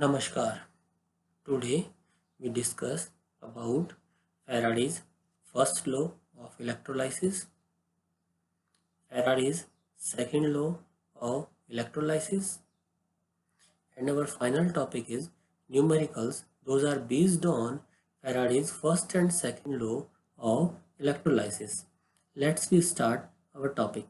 Namaskar. Today we discuss about Faraday's first law of electrolysis, Faraday's second law of electrolysis, and our final topic is numericals. Those are based on Faraday's first and second law of electrolysis. Let's start our topic.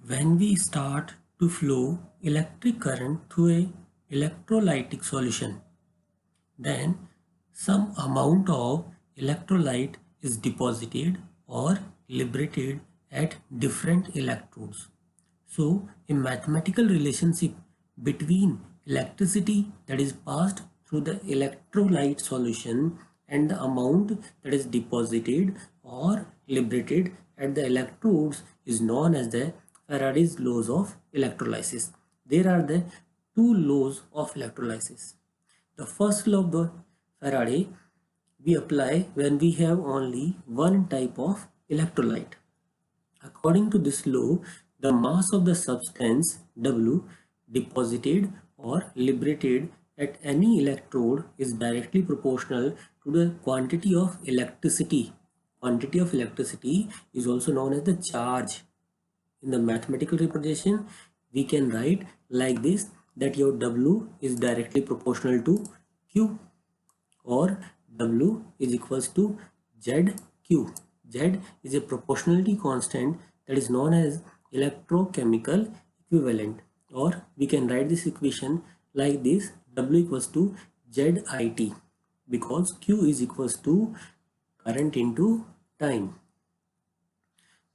When we start to flow electric current through a electrolytic solution, then some amount of electrolyte is deposited or liberated at different electrodes. So a mathematical relationship between electricity that is passed through the electrolyte solution and the amount that is deposited or liberated at the electrodes is known as the Faraday's laws of electrolysis. There are the two laws of electrolysis. The first law of the Faraday we apply when we have only one type of electrolyte. According to this law, the mass of the substance W deposited or liberated at any electrode is directly proportional to the quantity of electricity. Quantity of electricity is also known as the charge. In the mathematical representation, we can write like this, that your W is directly proportional to Q, or W is equals to ZQ. Z is a proportionality constant that is known as electrochemical equivalent, or we can write this equation like this, W equals to ZIT, because Q is equals to current into time.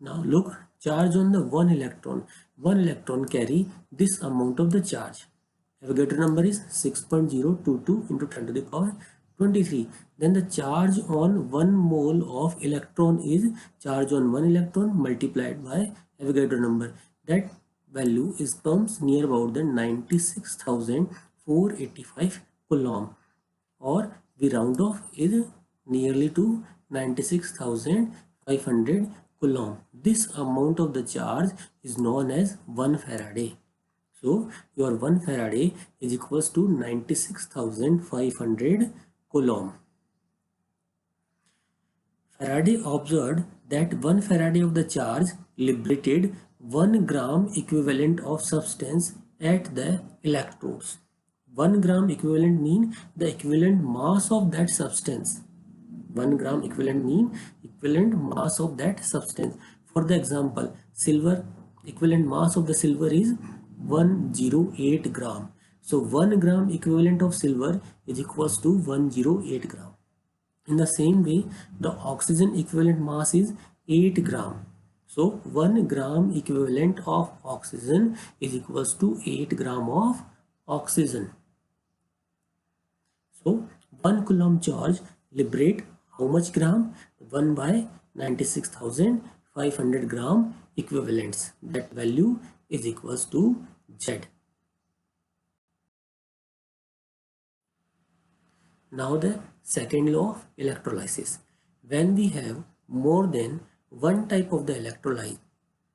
Now look, charge on the one electron. One electron carry this amount of the charge. Avogadro number is 6.022 into 10 to the power 23. Then the charge on 1 mole of electron is charge on 1 electron multiplied by Avogadro number. That value is comes near about the 96,485 coulomb, or we round off is nearly to 96,500 coulomb. This amount of the charge is known as 1 Faraday. So your 1 Faraday is equals to 96,500 coulomb. Faraday observed that 1 Faraday of the charge liberated 1 gram equivalent of substance at the electrodes. 1 gram equivalent mean the equivalent mass of that substance. 1 gram equivalent mean equivalent mass of that substance. For the example, silver, equivalent mass of the silver is 108 gram. So 1 gram equivalent of silver is equals to 108 gram. In the same way, the oxygen equivalent mass is 8 gram. So 1 gram equivalent of oxygen is equals to 8 gram of oxygen. So 1 coulomb charge liberate how much gram? 1 by 96,500 gram equivalents. That value is equals to Z. Now the second law of electrolysis. When we have more than one type of the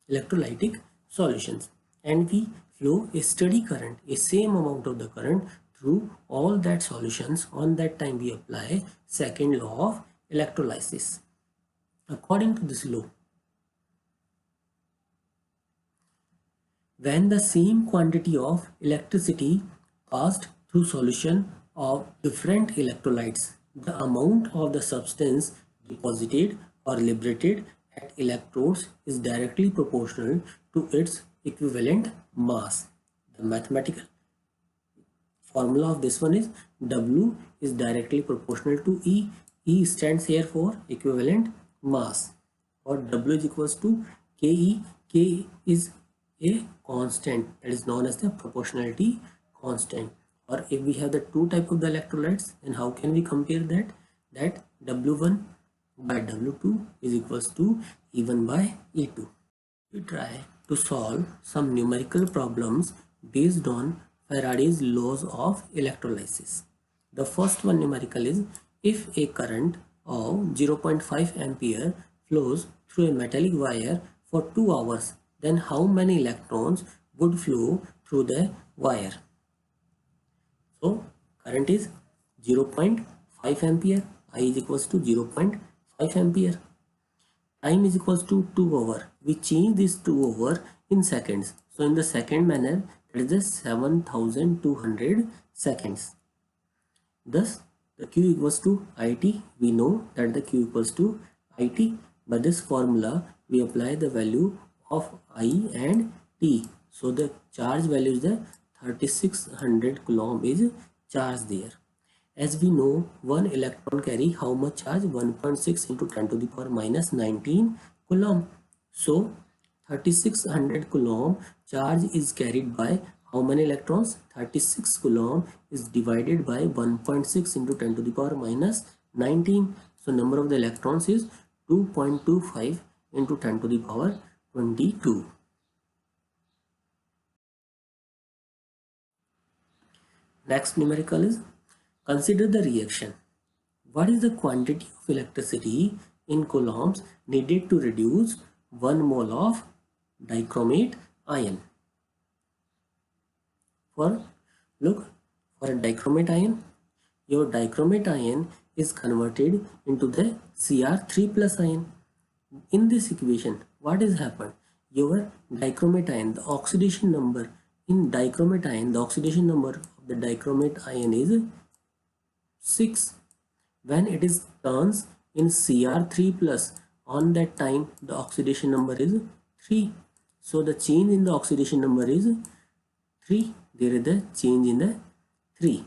electrolytic solutions, and we flow a steady current, a same amount of the current through all that solutions, on that time we apply second law of electrolysis. According to this law, when the same quantity of electricity passed through solution of different electrolytes, the amount of the substance deposited or liberated at electrodes is directly proportional to its equivalent mass. The mathematical formula of this one is W is directly proportional to E. E stands here for equivalent mass, or W is equals to KE. K is a constant that is known as the proportionality constant. Or if we have the two type of the electrolytes, then how can we compare that? That W1 by W2 is equals to E1 by E2. We try to solve some numerical problems based on Faraday's laws of electrolysis. The first one numerical is, if a current of 0.5 ampere flows through a metallic wire for 2 hours, then how many electrons would flow through the wire? So current is 0.5 ampere, I is equals to 0.5 ampere. Time is equals to 2 hour. We change this 2 hour in seconds. So in the second manner, that is the 7200 seconds. Thus the Q equals to IT. We know that the Q equals to IT. By this formula, we apply the value of I and T. So the charge value is the 3600 coulomb is charge there. As we know, one electron carry how much charge? 1.6 into 10 to the power minus 19 coulomb. So 3600 coulomb charge is carried by how many electrons? 36 coulomb is divided by 1.6 into 10 to the power minus 19. So number of the electrons is 2.25 into 10 to the power 22. Next numerical is, consider the reaction. What is the quantity of electricity in coulombs needed to reduce 1 mole of dichromate ion? For a dichromate ion, your dichromate ion is converted into the Cr3 plus ion. In this equation, what has happened? Your dichromate ion, the oxidation number in dichromate ion, the oxidation number of the dichromate ion is 6. When it is turns in Cr3 plus, on that time the oxidation number is 3. So the change in the oxidation number is 3. There is the change in the 3.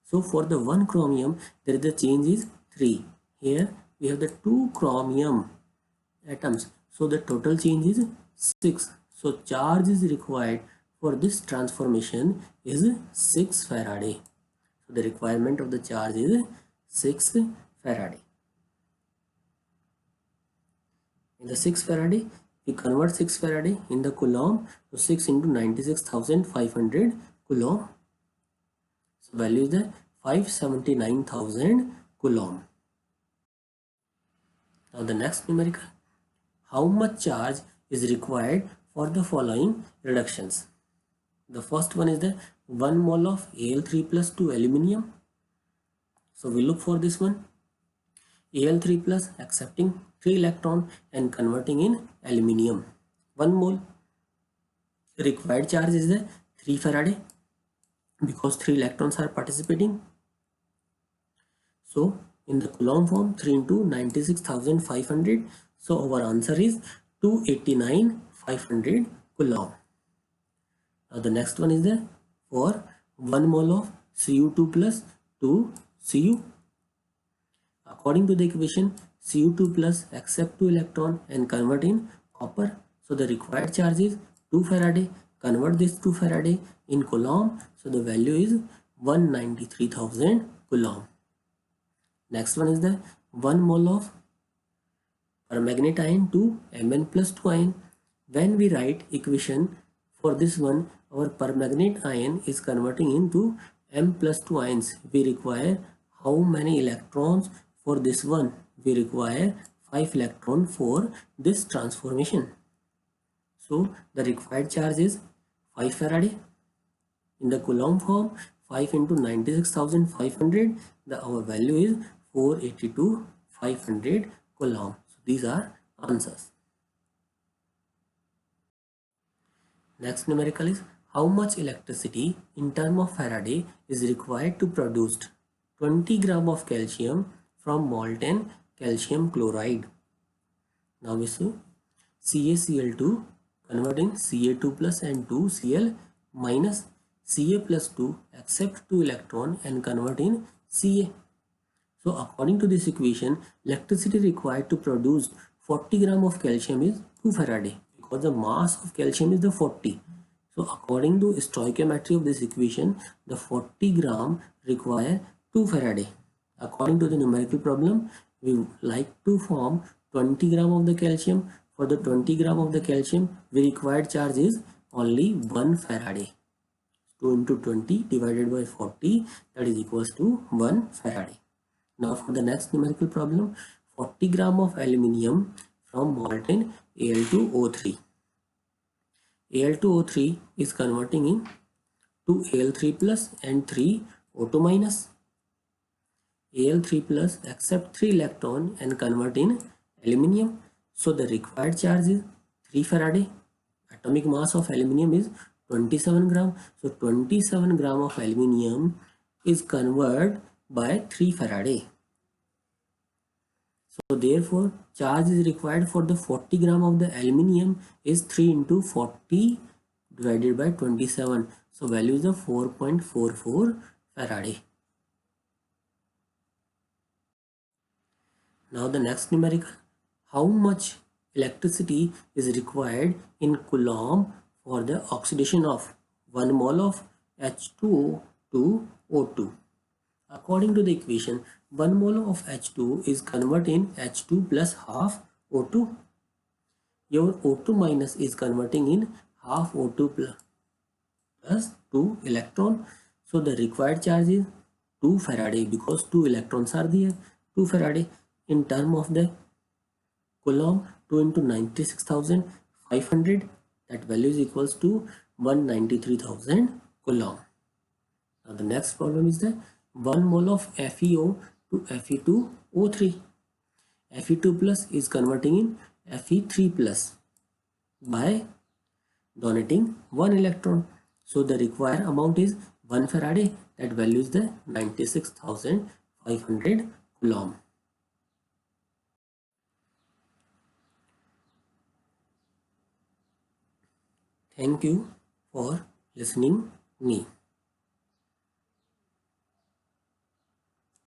So for the 1 chromium, there is the change is 3. Here we have the 2 chromium atoms. So the total change is 6. So charge is required for this transformation is 6 Faraday. So the requirement of the charge is 6 Faraday. In the 6 Faraday, we convert 6 Faraday in the coulomb. So 6 into 96,500 coulomb. So value is the 579,000 coulomb. Now the next numerical. How much charge is required for the following reductions? The first one is the 1 mole of Al3 plus 2 aluminium. So we look for this one. Al3 plus accepting 3 electron and converting in aluminium. 1 mole. Required charge is the 3 Faraday because 3 electrons are participating. So in the coulomb form, 3 into 96,500. So our answer is 289,500 coulomb. Now the next one is the for 1 mole of Cu2 plus 2 Cu. According to the equation, Cu2 plus accept 2 electron and convert in copper. So the required charge is 2 Faraday. Convert this to Faraday in coulomb. So the value is 193,000 coulomb. Next one is the 1 mole of permanganate ion to Mn plus 2 ion. When we write equation for this one, our permanganate ion is converting into M plus 2 ions. We require how many electrons for this one? We require 5 electrons for this transformation. So the required charge is 5 Faraday. In the coulomb form, 5 into 96,500, our value is 482,500 coulomb. So these are answers. Next numerical is, how much electricity in term of Faraday is required to produce 20 gram of calcium from molten calcium chloride. Now we see CaCl2 convert in Ca2 plus and 2 Cl minus, Ca plus 2 accept 2 electron and convert in Ca. So according to this equation, electricity required to produce 40 gram of calcium is 2 Faraday because the mass of calcium is the 40. So according to stoichiometry of this equation, the 40 gram require 2 Faraday. According to the numerical problem, we would like to form 20 gram of the calcium. For the 20 gram of the calcium, the required charge is only 1 Faraday. 2 into 20 divided by 40, that is equals to 1 Faraday. Now for the next numerical problem, 40 gram of aluminium from molten Al2O3. Al2O3 is converting in to Al3 plus and 3O2 minus. Al3 plus accept 3 electron and convert in aluminium. So the required charge is 3 Faraday. Atomic mass of aluminium is 27 gram. So 27 gram of aluminium is converted by 3 Faraday. So therefore charge is required for the 40 gram of the aluminium is 3 into 40 divided by 27. So value is of 4.44 Faraday. Now the next numerical, how much electricity is required in Coulomb for the oxidation of 1 mole of H2O to O2? According to the equation, 1 mole of H2 is converted in H2 plus half O2. Your O2 minus is converting in half O2 plus 2 electron. So the required charge is 2 Faraday because 2 electrons are there. 2 Faraday in term of the Coulomb, 2 into 96,500, that value is equals to 193,000 Coulomb. Now the next problem is the 1 mole of FeO to Fe2O3. Fe2 plus is converting in Fe3 plus by donating 1 electron. So the required amount is 1 Faraday, that value is the 96,500 Coulomb. Thank you for listening me.